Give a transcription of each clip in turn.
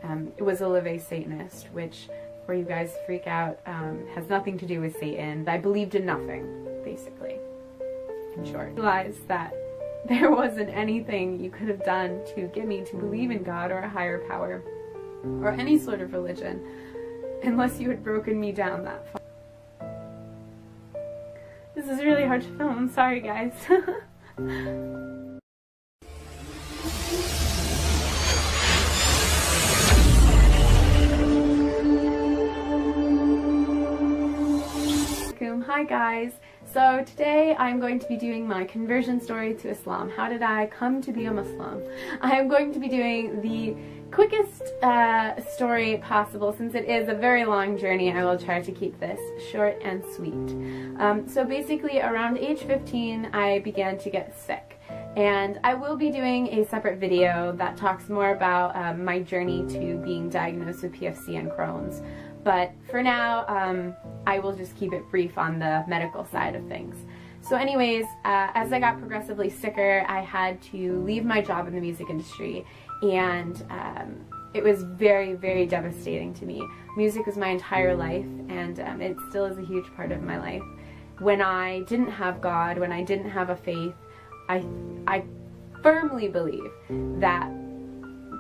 and was a LaVey Satanist, which, before you guys freak out, has nothing to do with Satan. I believed in nothing, basically, in short. I realized that there wasn't anything you could have done to get me to believe in God or a higher power or any sort of religion unless you had broken me down that far. This is really hard to film, I'm sorry guys. Hi guys! So today I'm going to be doing my conversion story to Islam. How did I come to be a Muslim? I am going to be doing the quickest story possible. Since it is a very long journey, I will try to keep this short and sweet. So basically around age 15 I began to get sick. And I will be doing a separate video that talks more about my journey to being diagnosed with PFC and Crohn's. But for now, I will just keep it brief on the medical side of things. So anyways, as I got progressively sicker, I had to leave my job in the music industry, and it was very, very devastating to me. Music was my entire life, and it still is a huge part of my life. When I didn't have God, when I didn't have a faith, I firmly believe that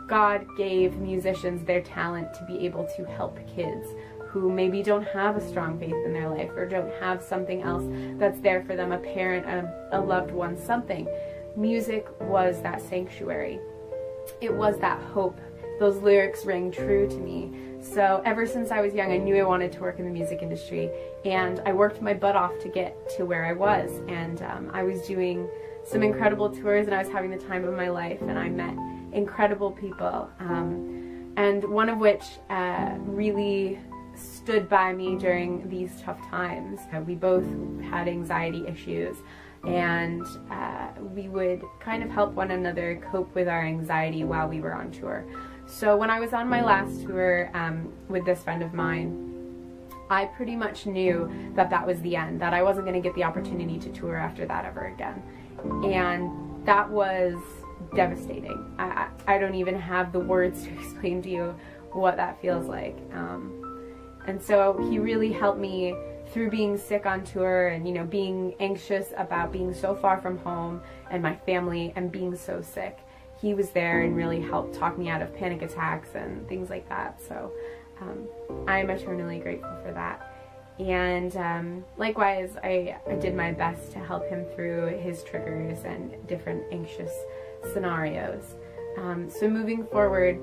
God gave musicians their talent to be able to help kids who maybe don't have a strong faith in their life or don't have something else that's there for them, a parent, a loved one, something. Music was that sanctuary. It was that hope. Those lyrics rang true to me. So ever since I was young, I knew I wanted to work in the music industry, and I worked my butt off to get to where I was. And I was doing some incredible tours, and I was having the time of my life, and I met incredible people, and one of which really stood by me during these tough times. We both had anxiety issues, and we would kind of help one another cope with our anxiety while we were on tour. So when I was on my last tour with this friend of mine, I pretty much knew that that was the end, that I wasn't going to get the opportunity to tour after that ever again. And that was devastating. I don't even have the words to explain to you what that feels like. And so he really helped me through being sick on tour and, you know, being anxious about being so far from home and my family and being so sick. He was there and really helped talk me out of panic attacks and things like that. So I'm eternally grateful for that. And likewise, I did my best to help him through his triggers and different anxious scenarios. So moving forward,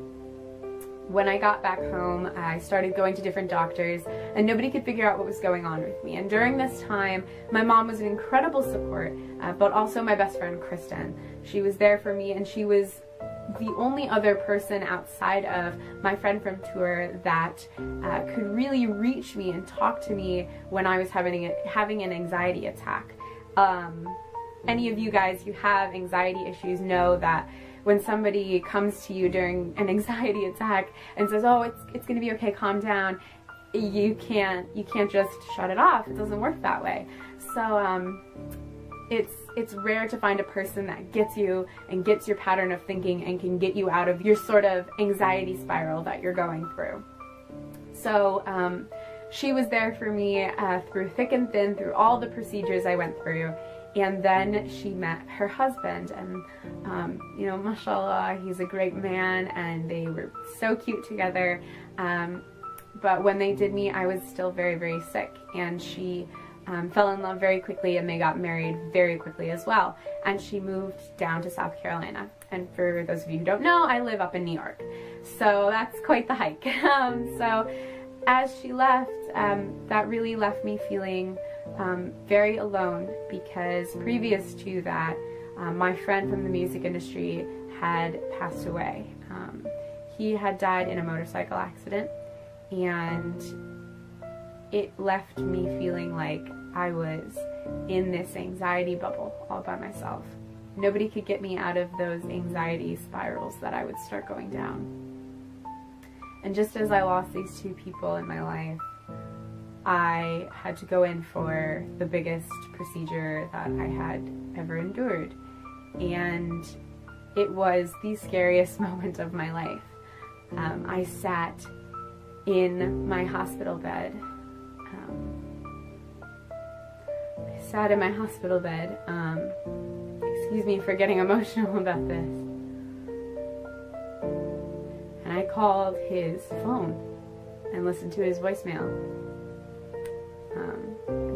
when I got back home, I started going to different doctors, and nobody could figure out what was going on with me. And during this time, my mom was an incredible support, but also my best friend, Kristen. She was there for me, and she was the only other person outside of my friend from tour that could really reach me and talk to me when I was having an anxiety attack. Any of you guys who have anxiety issues know that when somebody comes to you during an anxiety attack and says, oh, it's gonna be okay, calm down, you can't just shut it off. It doesn't work that way. So it's rare to find a person that gets you and gets your pattern of thinking and can get you out of your sort of anxiety spiral that you're going through. So she was there for me through thick and thin, through all the procedures I went through. And then she met her husband, and you know, mashallah, he's a great man, and they were so cute together. But when they did meet, I was still very, very sick, and she fell in love very quickly, and they got married very quickly as well. And she moved down to South Carolina. And for those of you who don't know, I live up in New York, so that's quite the hike. So as she left, that really left me feeling very alone, because previous to that, my friend from the music industry had passed away. He had died in a motorcycle accident, and it left me feeling like I was in this anxiety bubble all by myself. Nobody could get me out of those anxiety spirals that I would start going down. And just as I lost these two people in my life, I had to go in for the biggest procedure that I had ever endured. And it was the scariest moment of my life. I sat in my hospital bed. Excuse me for getting emotional about this. And I called his phone and listened to his voicemail.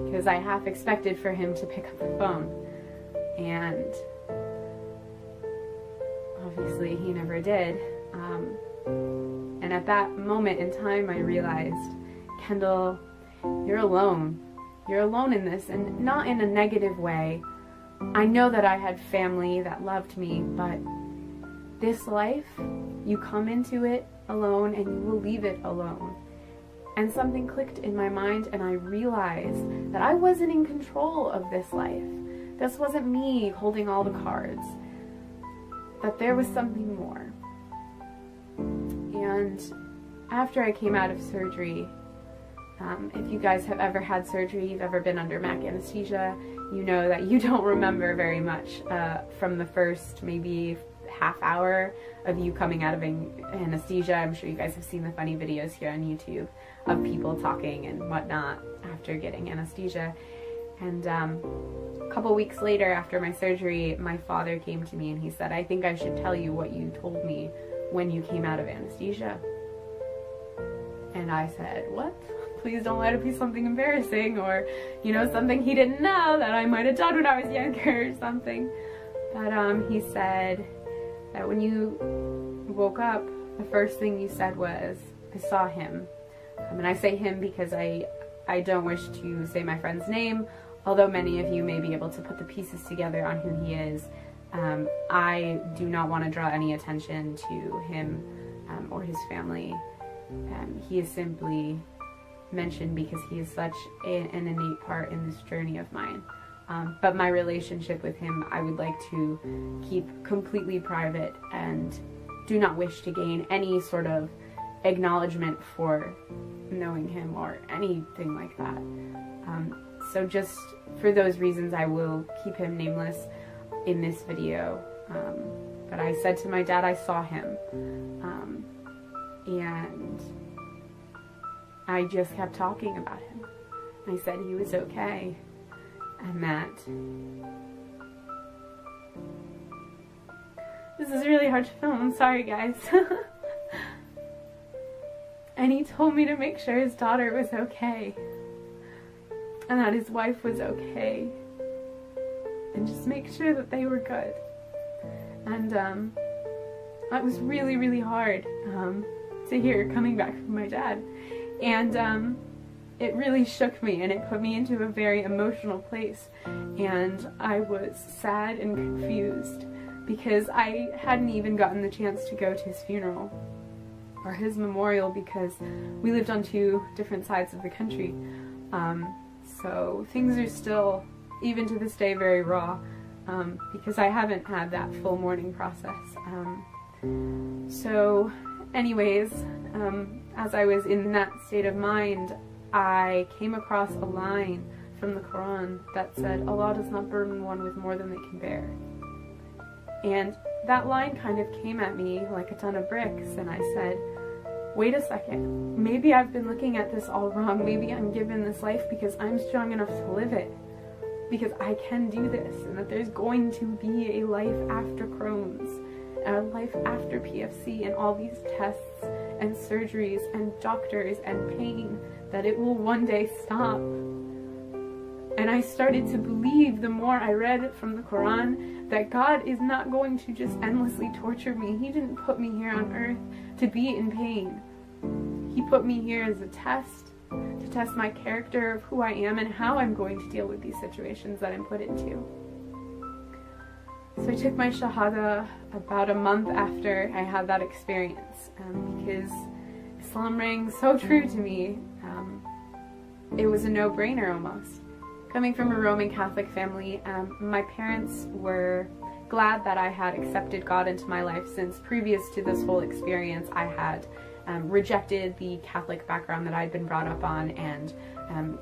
Because I half expected for him to pick up the phone. And obviously he never did. And at that moment in time I realized, Kendall, you're alone. You're alone in this, and not in a negative way. I know that I had family that loved me, but this life, you come into it alone and you will leave it alone. And something clicked in my mind, and I realized that I wasn't in control of this life. This wasn't me holding all the cards. That there was something more. And after I came out of surgery, if you guys have ever had surgery, you've ever been under MAC anesthesia, you know that you don't remember very much from the first maybe half hour of you coming out of anesthesia. I'm sure you guys have seen the funny videos here on YouTube of people talking and whatnot after getting anesthesia. And a couple weeks later after my surgery, my father came to me and he said, I think I should tell you what you told me when you came out of anesthesia. And I said, what? Please don't let it be something embarrassing, or, you know, something he didn't know that I might have done when I was younger or something. But he said that when you woke up, the first thing you said was, I saw him. And I say him because I don't wish to say my friend's name, although many of you may be able to put the pieces together on who he is. I do not want to draw any attention to him or his family. He is simply mentioned because he is such an innate part in this journey of mine. But my relationship with him, I would like to keep completely private and do not wish to gain any sort of acknowledgement for knowing him or anything like that. So just for those reasons, I will keep him nameless in this video. But I said to my dad I saw him. And I just kept talking about him. I said he was okay, and that this is really hard to film, I'm sorry guys. And he told me to make sure his daughter was okay, and that his wife was okay, and just make sure that they were good. And that was really, really hard to hear coming back from my dad. And it really shook me, and it put me into a very emotional place. And I was sad and confused because I hadn't even gotten the chance to go to his funeral or his memorial because we lived on two different sides of the country. So things are still, even to this day, very raw because I haven't had that full mourning process. So anyways, as I was in that state of mind, I came across a line from the Quran that said, Allah does not burden one with more than they can bear. And that line kind of came at me like a ton of bricks, and I said, wait a second, maybe I've been looking at this all wrong. Maybe I'm given this life because I'm strong enough to live it, because I can do this, and that there's going to be a life after Crohn's, and a life after PFC, and all these tests and surgeries and doctors and pain, that it will one day stop. And I started to believe, the more I read from the Quran, that God is not going to just endlessly torture me. He didn't put me here on earth to be in pain. He put me here as a test, to test my character of who I am and how I'm going to deal with these situations that I'm put into. So I took my Shahada about a month after I had that experience, because Islam rang so true to me. It was a no-brainer almost. Coming from a Roman Catholic family, my parents were glad that I had accepted God into my life, since previous to this whole experience I had rejected the Catholic background that I'd been brought up on, and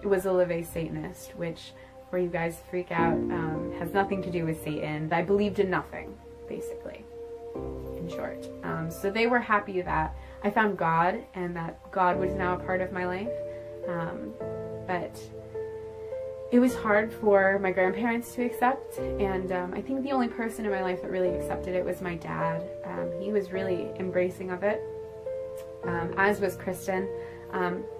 was a Live Satanist, which, before you guys freak out, has nothing to do with Satan. I believed in nothing, basically, in short. So they were happy that I found God, and that God was now a part of my life. But it was hard for my grandparents to accept, and I think the only person in my life that really accepted it was my dad. He was really embracing of it, as was Kristen.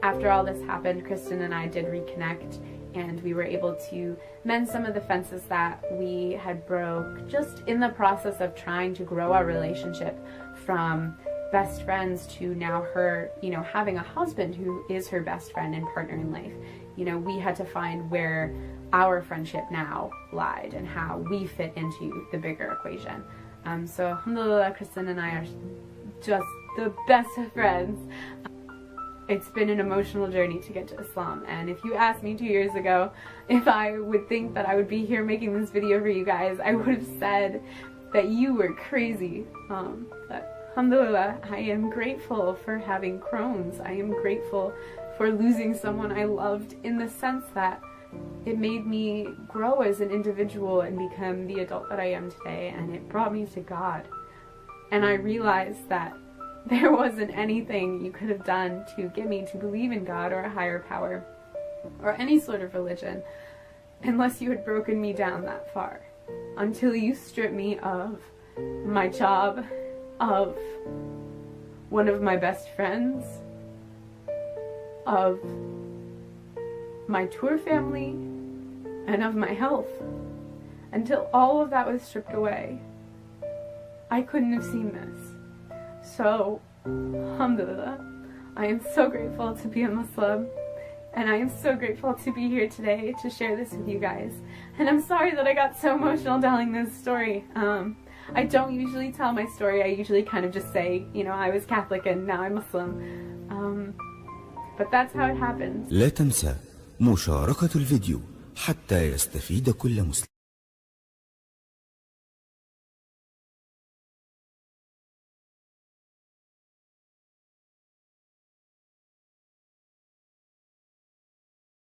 After all this happened, Kristen and I did reconnect, and we were able to mend some of the fences that we had broke just in the process of trying to grow our relationship from best friends to now her, you know, having a husband who is her best friend and partner in life. You know, we had to find where our friendship now lied and how we fit into the bigger equation. So alhamdulillah, Kristen and I are just the best of friends. It's been an emotional journey to get to Islam, and if you asked me 2 years ago if I would think that I would be here making this video for you guys, I would have said that you were crazy. But alhamdulillah, I am grateful for having Crohn's. I am grateful for losing someone I loved, in the sense that it made me grow as an individual and become the adult that I am today, and it brought me to God. And I realized that there wasn't anything you could have done to get me to believe in God or a higher power or any sort of religion unless you had broken me down that far, until you stripped me of my job, of one of my best friends, of my tour family, and of my health. Until all of that was stripped away, I couldn't have seen this. So, alhamdulillah, I am so grateful to be a Muslim, and I am so grateful to be here today to share this with you guys. And I'm sorry that I got so emotional telling this story. I don't usually tell my story. I usually kind of just say, you know, I was Catholic and now I'm Muslim. But that's how it happened. لا تنسى مشاركة الفيديو حتى يستفيد كل مسلم.